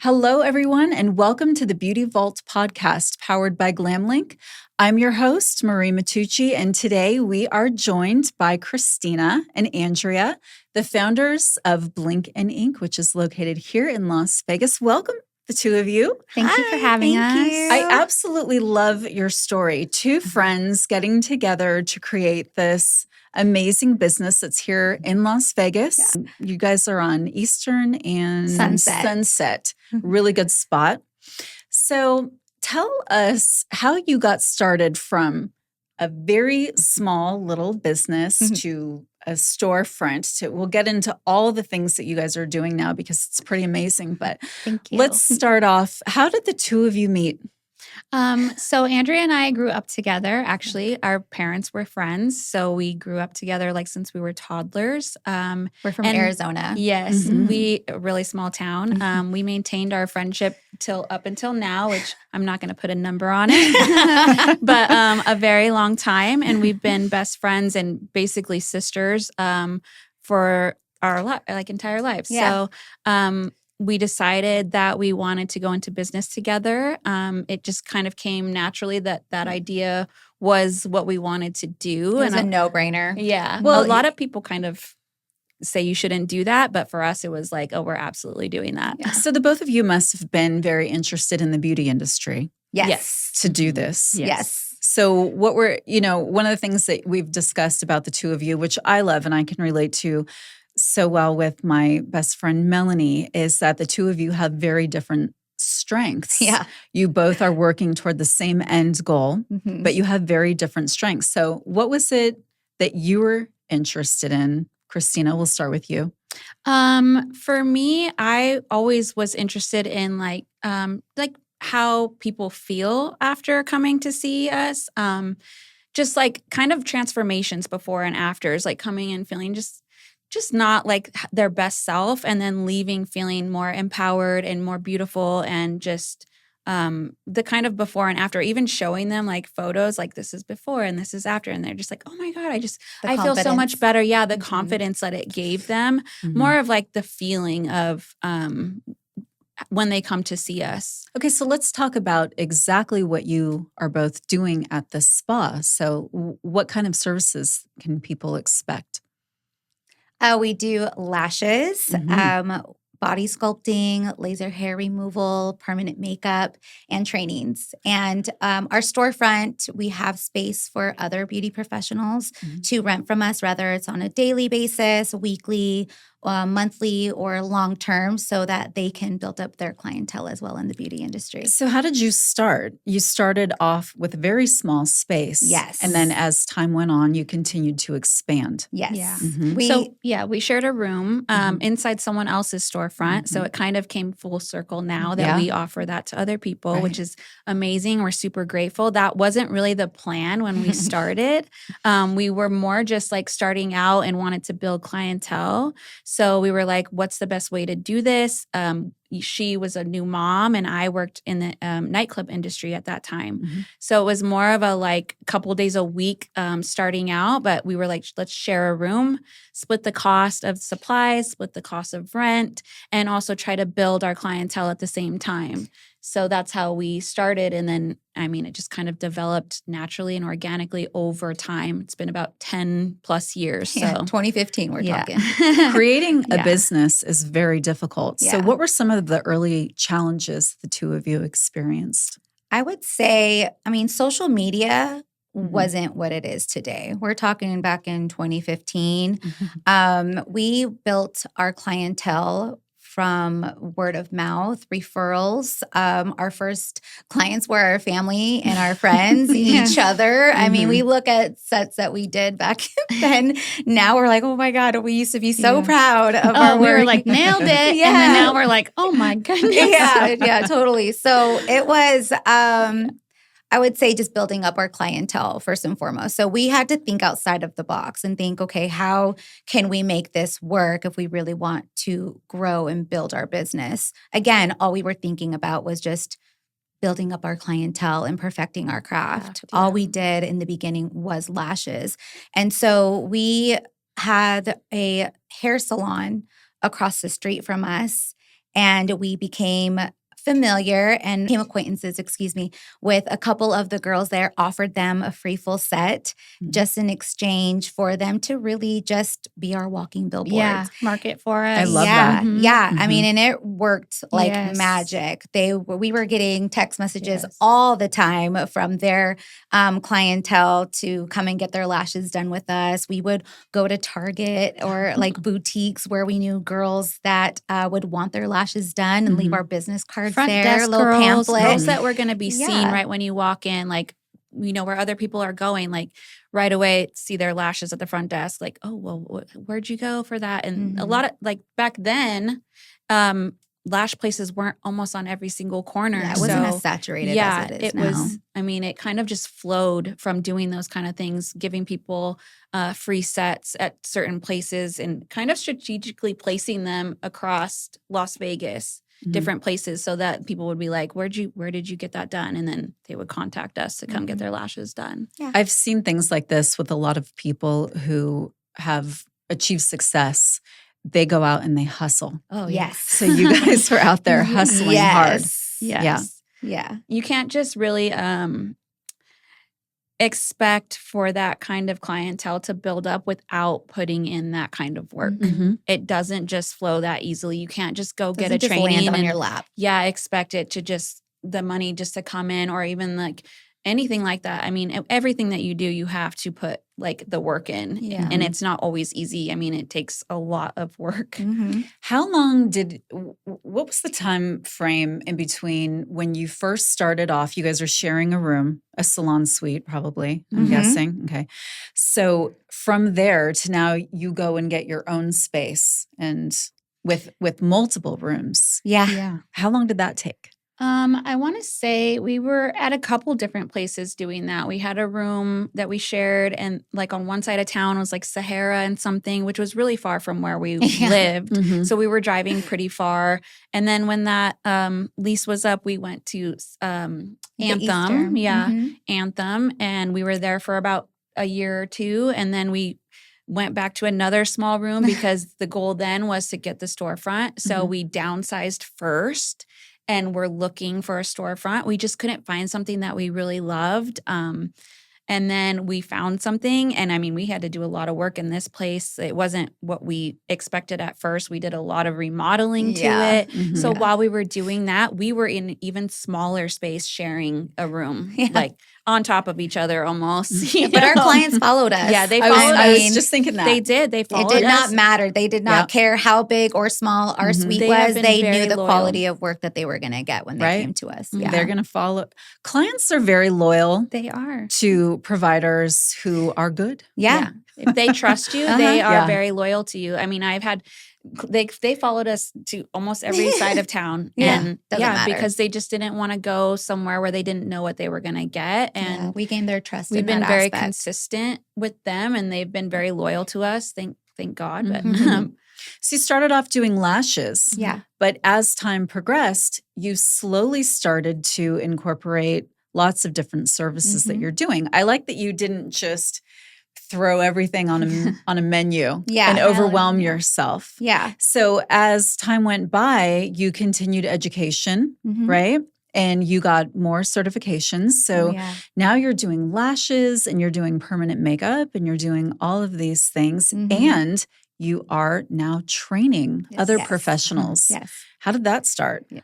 Hello, everyone, and welcome to the Beauty Vault podcast powered by Glamlink. I'm your host, Marie Matteucci, and today we are joined by Kristina and Andrea, the founders of Blink and Ink, which is located here in Las Vegas. Welcome, the two of you. Thank you for having us. I absolutely love your story. Two friends getting together to create this amazing business that's here in Las Vegas. Yeah. You guys are on Eastern and Sunset. Really good spot. So tell us how you got started from a very small little business to a storefront. We'll get into all the things that you guys are doing now because it's pretty amazing. But let's start off. How did the two of you meet? So Andrea and I grew up together. Actually, our parents were friends. So we grew up together since we were toddlers. We're from Arizona. Yes, a really small town. We maintained our friendship up until now, which I'm not going to put a number on it, but a very long time. And we've been best friends and basically sisters for our entire lives. Yeah. So we decided that we wanted to go into business together. It just kind of came naturally that idea was what we wanted to do. It was a no-brainer. Yeah. Well, a lot of people kind of say you shouldn't do that, but for us, it was like, oh, we're absolutely doing that. Yeah. So the both of you must have been very interested in the beauty industry. Yes. To do this. Yes. So what one of the things that we've discussed about the two of you, which I love and I can relate to so well with my best friend Melanie, is that the two of you have very different strengths. Yeah. You both are working toward the same end goal, but you have very different strengths. So what was it that you were interested in? Kristina, we'll start with you. For me, I always was interested in how people feel after coming to see us. Just kind of transformations before and afters, coming in feeling just not like their best self and then leaving feeling more empowered and more beautiful and just the kind of before and after, even showing them photos this is before and this is after. And they're just like, oh my God, I feel so much better. Yeah, the confidence that it gave them, more of the feeling of when they come to see us. Okay, so let's talk about exactly what you are both doing at the spa. So what kind of services can people expect? We do lashes, body sculpting, laser hair removal, permanent makeup, and trainings. And our storefront, we have space for other beauty professionals to rent from us, whether it's on a daily basis, weekly, monthly, or long term, so that they can build up their clientele as well in the beauty industry. So how did you start? You started off with a very small space. Yes. And then as time went on, you continued to expand. Yes. Yeah. We shared a room inside someone else's storefront. So it kind of came full circle now that we offer that to other people, which is amazing. We're super grateful. That wasn't really the plan when we started. We were more just starting out and wanted to build clientele. So we were like, what's the best way to do this? She was a new mom and I worked in the nightclub industry at that time. So it was more of a couple days a week starting out, but we were like, let's share a room, split the cost of supplies, split the cost of rent, and also try to build our clientele at the same time. So that's how we started. And then, it just kind of developed naturally and organically over time. It's been about 10 plus years. So 2015, we're talking. Creating a business is very difficult. Yeah. So what were some of the early challenges the two of you experienced? I would say, social media wasn't what it is today. We're talking back in 2015. We built our clientele from word of mouth, referrals. Our first clients were our family and our friends, each other. We look at sets that we did back then. Now we're like, oh my God, we used to be so proud of our work. We were like, nailed it. And then now we're like, oh my goodness. Yeah, totally. So it was, I would say just building up our clientele first and foremost. So we had to think outside of the box and think, okay, how can we make this work if we really want to grow and build our business? Again, all we were thinking about was just building up our clientele and perfecting our craft. All we did in the beginning was lashes. And so we had a hair salon across the street from us. And we became familiar and became acquaintances, with a couple of the girls there, offered them a free full set just in exchange for them to really just be our walking billboards. Yeah, market for us. I love that. Yeah. I mean, and it worked like magic. We were getting text messages all the time from their clientele to come and get their lashes done with us. We would go to Target or like boutiques where we knew girls that would want their lashes done and leave our business cards Front there, desk little girls pamphlet. that were going to be seen right when you walk in, like, you know, where other people are going, like right away, see their lashes at the front desk, like, oh, well, where'd you go for that? And a lot of, like, back then, lash places weren't almost on every single corner. Yeah, it wasn't as saturated as it is now. Was, I mean, it kind of just flowed from doing those kind of things, giving people free sets at certain places and kind of strategically placing them across Las Vegas. Different places so that people would be like, where did you get that done? And then they would contact us to come get their lashes done. Yeah. I've seen things like this with a lot of people who have achieved success. They go out and they hustle. Oh, yes. So you guys were out there hustling hard. Yes. Yeah. You can't just really expect for that kind of clientele to build up without putting in that kind of work. It doesn't just flow that easily. You can't just go get a training land on and your lap. Expect it to just the money just to come in or even like anything like that. I mean, everything that you do, you have to put like the work in. Yeah. And it's not always easy. I mean, it takes a lot of work. How long what was the time frame in between when you first started off? You guys are sharing a room, a salon suite probably, I'm guessing. Okay. So from there to now you go and get your own space and with multiple rooms. Yeah. How long did that take? I want to say we were at a couple different places doing that. We had a room that we shared, and like on one side of town was like Sahara and something, which was really far from where we lived. So we were driving pretty far. And then when that lease was up, we went to Anthem. Anthem. And we were there for about a year or two. And then we went back to another small room because the goal then was to get the storefront. So we downsized first. And we're looking for a storefront. We just couldn't find something that we really loved. And then we found something. And I mean, we had to do a lot of work in this place. It wasn't what we expected at first. We did a lot of remodeling to it. So while we were doing that, we were in an even smaller space sharing a room, like on top of each other almost. But our clients followed us. Yeah, they followed us. I was just thinking that. They did. They followed us. It did not matter. They did not care how big or small our suite was. They knew the quality of work that they were going to get when they came to us. Yeah. They're going to follow. Clients are very loyal. They are. To providers who are good. Yeah. If they trust you, they are very loyal to you. I mean, I've had they followed us to almost every side of town. And because they just didn't want to go somewhere where they didn't know what they were going to get. And we gained their trust. We've been very consistent with them, and they've been very loyal to us. Thank God. But so you started off doing lashes. Yeah. But as time progressed, you slowly started to incorporate lots of different services that you're doing. I like that you didn't just throw everything on a menu and overwhelm yourself. Yeah. So as time went by, you continued education, right? And you got more certifications. So now you're doing lashes and you're doing permanent makeup and you're doing all of these things. And you are now training other professionals. Yes. How did that start? Yeah.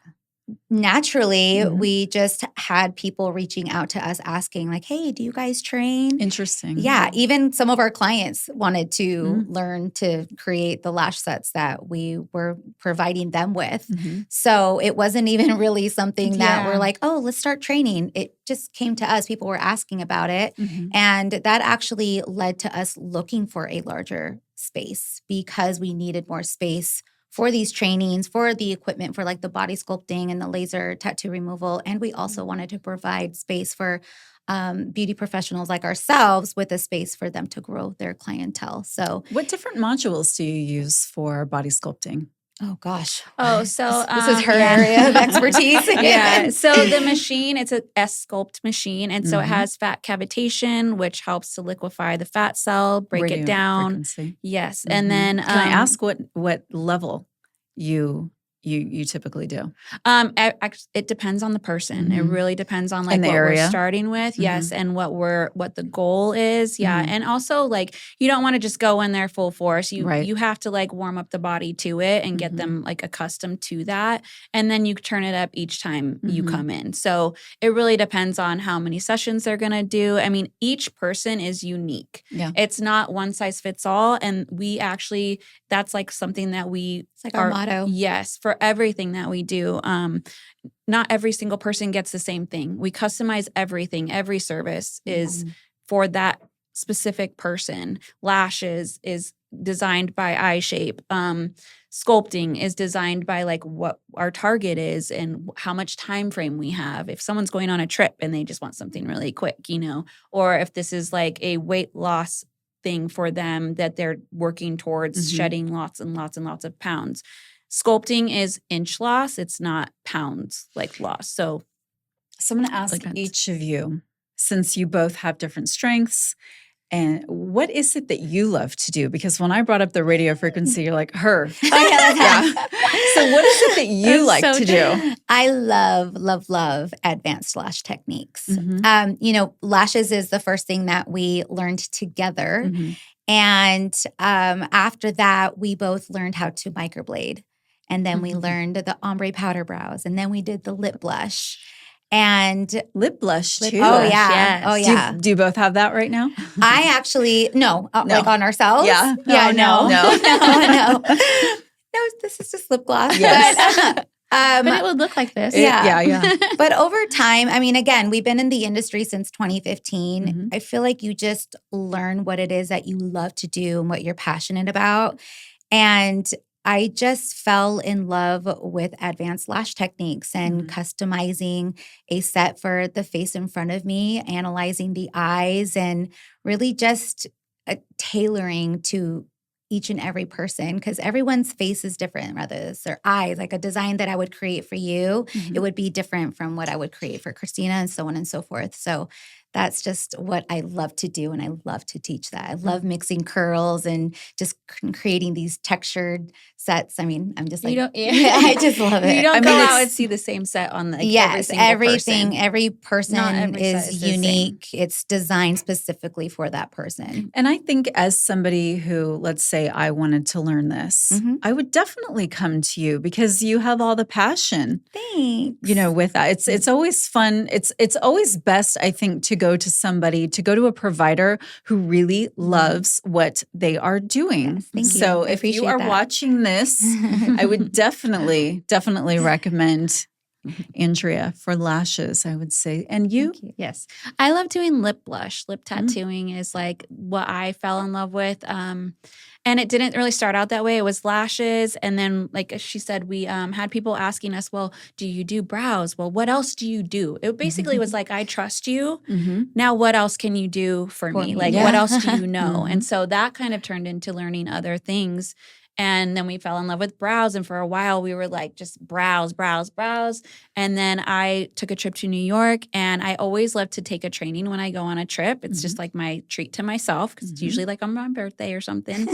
Naturally, we just had people reaching out to us asking like, hey, do you guys train? Interesting. Yeah. Even some of our clients wanted to learn to create the lash sets that we were providing them with. So it wasn't even really something that we're like, oh, let's start training. It just came to us. People were asking about it. And that actually led to us looking for a larger space because we needed more space for these trainings, for the equipment, for like the body sculpting and the laser tattoo removal. And we also wanted to provide space for beauty professionals like ourselves with a space for them to grow their clientele. So what different modules do you use for body sculpting? Oh, gosh. Oh, so this is her area of expertise. So the machine, it's a S-Sculpt machine. And so it has fat cavitation, which helps to liquefy the fat cell, break it down. Frequency. Yes. And then can I ask what level you you typically do? It depends on the person. It really depends on like And the what area. we're starting with. Yes. And what the goal is. Yeah. And also like, you don't want to just go in there full force. You have to like warm up the body to it and get them like accustomed to that. And then you turn it up each time you come in. So it really depends on how many sessions they're going to do. I mean, each person is unique. Yeah. It's not one size fits all. And that's like something that it's like our motto. Yes. For everything that we do. Not every single person gets the same thing. We customize everything. Every service is for that specific person. Lashes is designed by eye shape. Sculpting is designed by like what our target is and how much time frame we have. If someone's going on a trip and they just want something really quick, or if this is like a weight loss thing for them that they're working towards shedding lots and lots and lots of pounds. Sculpting is inch loss. It's not pounds like loss. So I'm going to ask each of you, since you both have different strengths, and what is it that you love to do? Because when I brought up the radio frequency, you're like, her. Oh, yeah. So what is it that you like to do? I love advanced lash techniques. Lashes is the first thing that we learned together. And after that, we both learned how to microblade. And then we learned the ombre powder brows. And then we did the lip blush. And lip blush too. Oh, yeah. Yes. Oh, yeah. Do you both have that right now? I actually, no. Like on ourselves? Yeah. Yeah, no. No, this is just lip gloss. Yes. But it would look like this. Yeah. But over time, I mean, again, we've been in the industry since 2015. I feel like you just learn what it is that you love to do and what you're passionate about. And I just fell in love with advanced lash techniques and customizing a set for the face in front of me, analyzing the eyes, and really just tailoring to each and every person, because everyone's face is different. Rather, it's their eyes. Like a design that I would create for you, it would be different from what I would create for Kristina, and so on and so forth. So that's just what I love to do, and I love to teach that. I love mixing curls and just creating these textured sets. I mean, I'm just like, I just love it. You don't go out and see the same set on like every single everything. person. Every person is is unique. It's designed specifically for that person. And I think as somebody who, let's say I wanted to learn this, I would definitely come to you because you have all the passion. Thanks. With that. It's always fun. It's always best, I think, to go to a provider who really loves what they are doing. Yes, thank you. So if you are watching this, I would definitely recommend Andrea for lashes, I would say. And you? Yes. I love doing lip blush. Lip tattooing is like what I fell in love with. And it didn't really start out that way. It was lashes. And then, like she said, we had people asking us, well, do you do brows? Well, what else do you do? It basically was like, I trust you. Now, what else can you do for me? Like, what else do you know? And so that kind of turned into learning other things. And then we fell in love with brows. And for a while, we were like just brows. And then I took a trip to New York. And I always love to take a training when I go on a trip. It's just like my treat to myself because it's usually like on my birthday or something.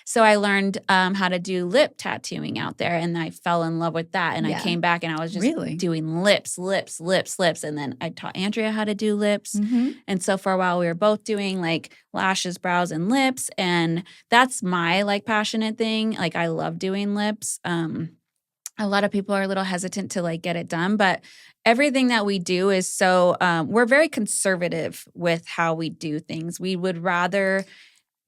So I learned how to do lip tattooing out there. And I fell in love with that. And I came back and I was just doing lips. And then I taught Andrea how to do lips. And so for a while, we were both doing like lashes, brows, and lips. And that's my like passionate thing. Like I love doing lips. A lot of people are a little hesitant to like get it done, but everything that we do is so we're very conservative with how we do things. We would rather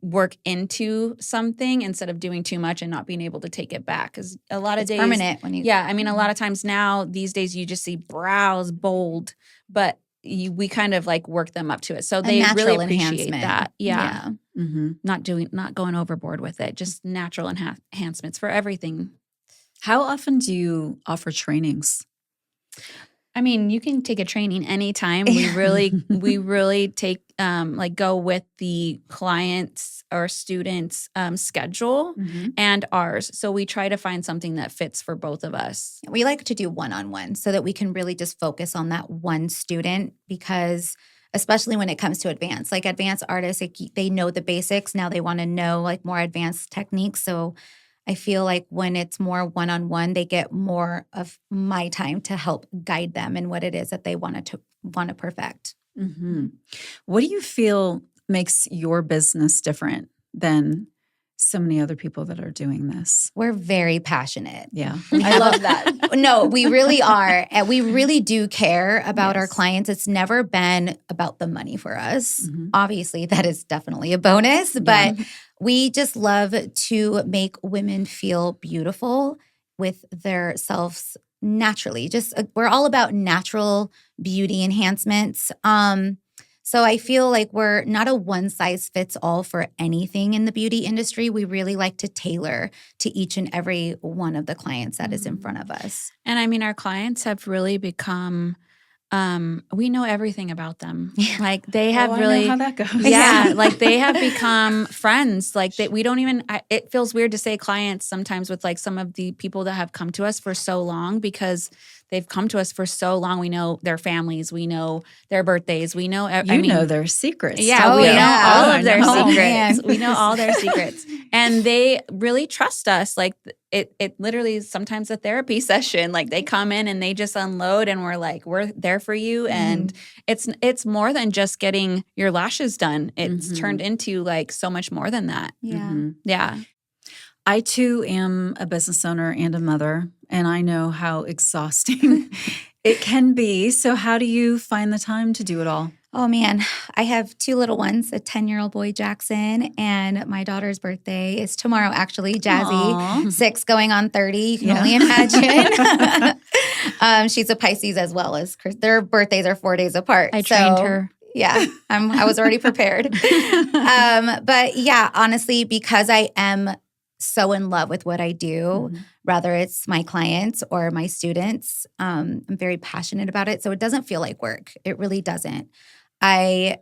work into something instead of doing too much and not being able to take it back. Because a lot of days, permanent when you. Yeah, I mean, a lot of times now these days you just see brows bold, but we kind of like work them up to it. So they really appreciate that. Yeah. Not going overboard with it. Just natural enhancements for everything. How often do you offer trainings? I mean, you can take a training anytime. We really take go with the client's or student's schedule and ours. So we try to find something that fits for both of us. We like to do one-on-one so that we can really just focus on that one student, because especially when it comes to advanced artists, they know the basics. Now they want to know like more advanced techniques. So I feel like when it's more one-on-one, they get more of my time to help guide them in what it is that they want to perfect. Mm-hmm. What do you feel makes your business different than so many other people that are doing this? We're very passionate. Yeah. I love that. No, we really are. And we really do care about our clients. It's never been about the money for us. Mm-hmm. Obviously, that is definitely a bonus, but we just love to make women feel beautiful with their selves naturally. Just we're all about natural beauty enhancements. So I feel like we're not a one-size-fits-all for anything in the beauty industry. We really like to tailor to each and every one of the clients that is in front of us. And I mean, our clients have really become, we know everything about them. Like they have I really, know how that goes. yeah, like they have become friends. Like we don't even, it feels weird to say clients sometimes with like some of the people that have come to us for so long because they've come to us for so long. We know their families. We know their birthdays. We know, You know their secrets. Yeah, we know all of their secrets. We know all their secrets. And they really trust us. Like it literally is sometimes a therapy session. Like they come in and they just unload and we're like, we're there for you. And it's more than just getting your lashes done. It's turned into like so much more than that. Yeah. Yeah. I too am a business owner and a mother, and I know how exhausting it can be. So how do you find the time to do it all? Oh, man. I have two little ones, a 10-year-old boy, Jackson, and my daughter's birthday is tomorrow, actually. Jazzy, Aww. 6 going on 30. You can only imagine. She's a Pisces as well as Chris. Their birthdays are 4 days apart. I trained her. Yeah, I was already prepared. But yeah, honestly, because I am so in love with what I do, whether it's my clients or my students, I'm very passionate about it. So it doesn't feel like work. It really doesn't. I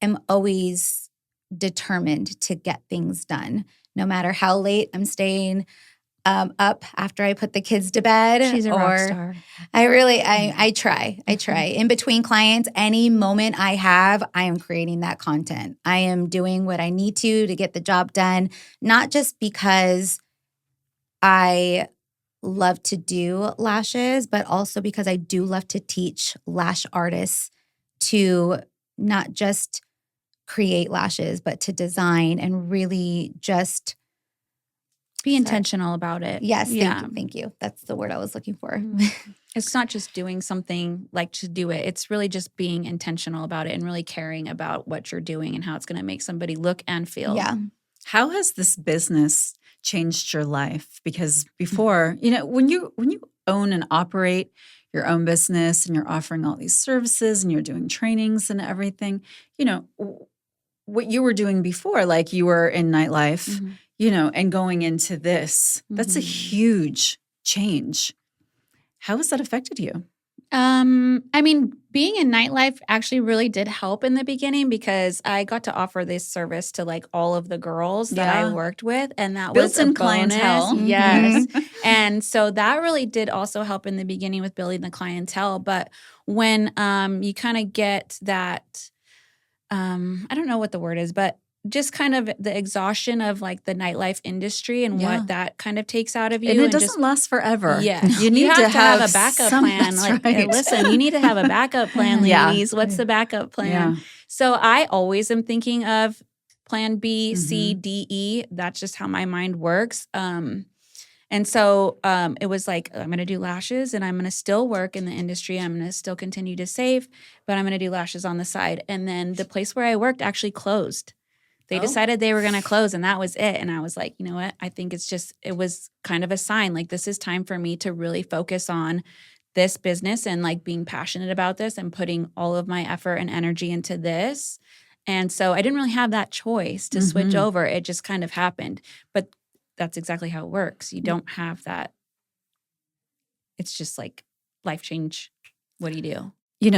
am always determined to get things done, no matter how late I'm staying up after I put the kids to bed. She's a rock star. I try. In between clients, any moment I have, I am creating that content. I am doing what I need to get the job done, not just because I love to do lashes, but also because I do love to teach lash artists to not just create lashes, but to design and really just be intentional about it. Yes. Thank you. That's the word I was looking for. It's not just doing something like to do it. It's really just being intentional about it and really caring about what you're doing and how it's going to make somebody look and feel. Yeah. How has this business changed your life? Because before, when you own and operate your own business and you're offering all these services and you're doing trainings and everything, what you were doing before, like you were in nightlife, and going into this, that's a huge change. How has that affected you? I mean, being in nightlife actually really did help in the beginning because I got to offer this service to like all of the girls that I worked with, and that was a Built-in bonus. clientele. Yes. And so that really did also help in the beginning with building the clientele. But when you kind of get that, I don't know what the word is, but just kind of the exhaustion of like the nightlife industry and what that kind of takes out of you. And it doesn't last forever. Yes. You need to have a backup plan. Like, right. listen, you need to have a backup plan, ladies. What's the backup plan? Yeah. So I always am thinking of plan B, C, D, E. That's just how my mind works. And so it was like, I'm going to do lashes and I'm going to still work in the industry. I'm going to still continue to save, but I'm going to do lashes on the side. And then the place where I worked actually closed. They decided they were going to close and that was it. And I was like, you know what? I think it was kind of a sign. Like, this is time for me to really focus on this business and like being passionate about this and putting all of my effort and energy into this. And so I didn't really have that choice to switch over. It just kind of happened. But that's exactly how it works. You don't have that. It's just like life change. What do you do?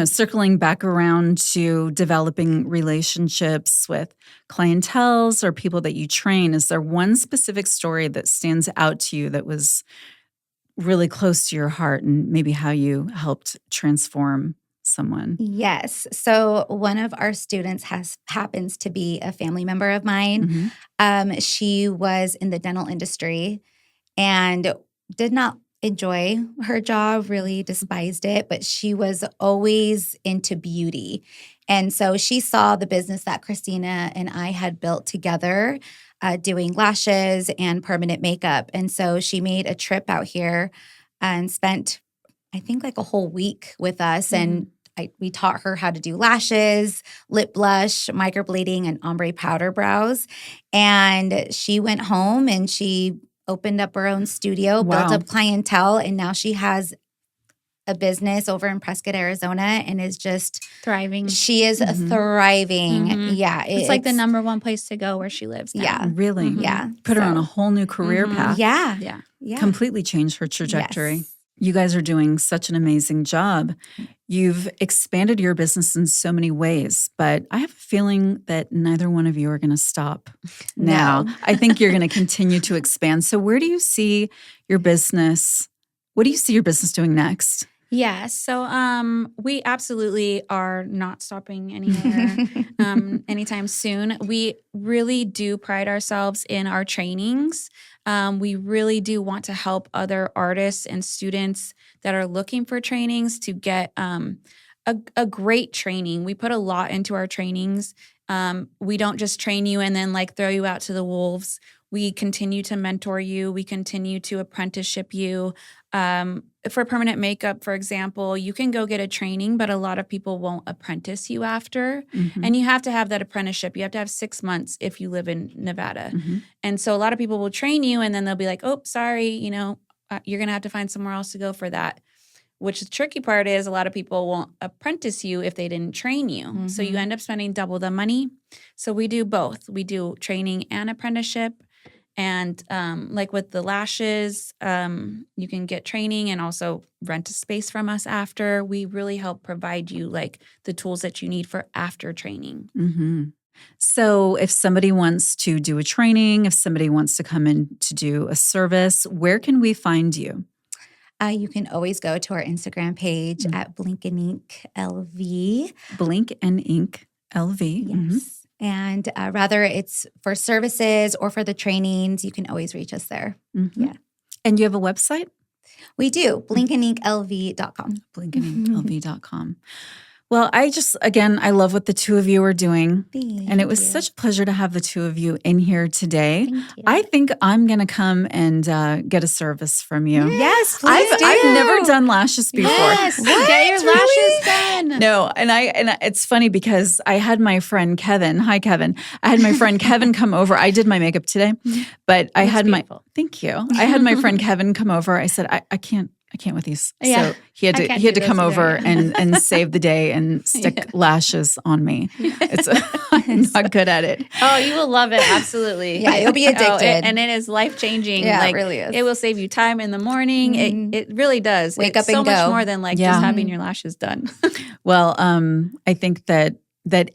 Circling back around to developing relationships with clienteles or people that you train, is there one specific story that stands out to you that was really close to your heart and maybe how you helped transform someone? Yes. So one of our students happens to be a family member of mine. She was in the dental industry and did not enjoy her job, really despised it, but she was always into beauty. And so she saw the business that Kristina and I had built together, doing lashes and permanent makeup. And so she made a trip out here and spent, I think, like a whole week with us. And we taught her how to do lashes, lip blush, microblading, and ombre powder brows. And she went home and she opened up her own studio, built up clientele, and now she has a business over in Prescott, Arizona, and is just thriving. She is thriving. Yeah. It's like the number one place to go where she lives now. Yeah. Really? Yeah. Put her on a whole new career path. Yeah. Completely changed her trajectory. Yes. You guys are doing such an amazing job. You've expanded your business in so many ways, but I have a feeling that neither one of you are going to stop now. No. I think you're going to continue to expand. So where do you see your business? What do you see your business doing next? Yeah, so we absolutely are not stopping anywhere anytime soon. We really do pride ourselves in our trainings. We really do want to help other artists and students that are looking for trainings to get a great training. We put a lot into our trainings. We don't just train you and then like throw you out to the wolves. We continue to mentor you. We continue to apprenticeship you. For permanent makeup, for example, you can go get a training, but a lot of people won't apprentice you after. And you have to have that apprenticeship. You have to have 6 months if you live in Nevada. And so a lot of people will train you and then they'll be like, oh, sorry, you're going to have to find somewhere else to go for that. Which the tricky part is a lot of people won't apprentice you if they didn't train you. So you end up spending double the money. So we do both. We do training and apprenticeship. And like with the lashes, you can get training and also rent a space from us after. We really help provide you like the tools that you need for after training. So if somebody wants to do a training, if somebody wants to come in to do a service, where can we find you? You can always go to our Instagram page at Blink and Ink LV. Blink and Ink LV. Yes. And rather it's for services or for the trainings, you can always reach us there. Yeah. And you have a website? We do. BlinkandInkLV.com. BlinkandInkLV.com. Well, I love what the two of you are doing. Thank and it was you. such a pleasure to have the two of you in here today. Thank you. I think I'm going to come and get a service from you. Yes, please do. I've never done lashes before. Yes, What? get your lashes done. No, and it's funny because I had my friend Kevin. Hi, Kevin. I had my friend Kevin come over. I did my makeup today, but I had beautiful. Thank you. I had my friend Kevin come over. I said, I can't with these. Yeah. So he had to come over and save the day and stick lashes on me. I'm not good at it. Oh, you will love it. Absolutely. Yeah, you'll be addicted. And it is life-changing. Yeah, like, it really is. It will save you time in the morning. It really does. Wake it's up and so much go. more than like just having your lashes done. Well, I think that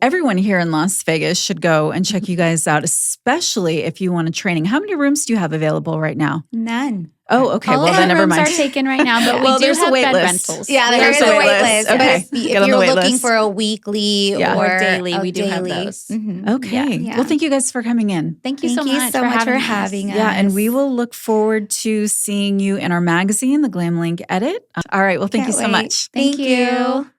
everyone here in Las Vegas should go and check you guys out, especially if you want a training. How many rooms do you have available right now? None. Oh, okay. All well, of then our never rooms mind. are taken right now, but Well, we do there's a have wait bed list. rentals. Yeah, There's there is a a wait wait list. list. Okay. But Get if on the you're wait looking list. for a weekly Or daily, we do have daily. those. Okay. Yeah. Well, thank you guys for coming in. Thank you so much for having us. Yeah, and we will look forward to seeing you in our magazine, the Glamlink Edit. All right. Well, thank you so Can't wait. much. Thank you.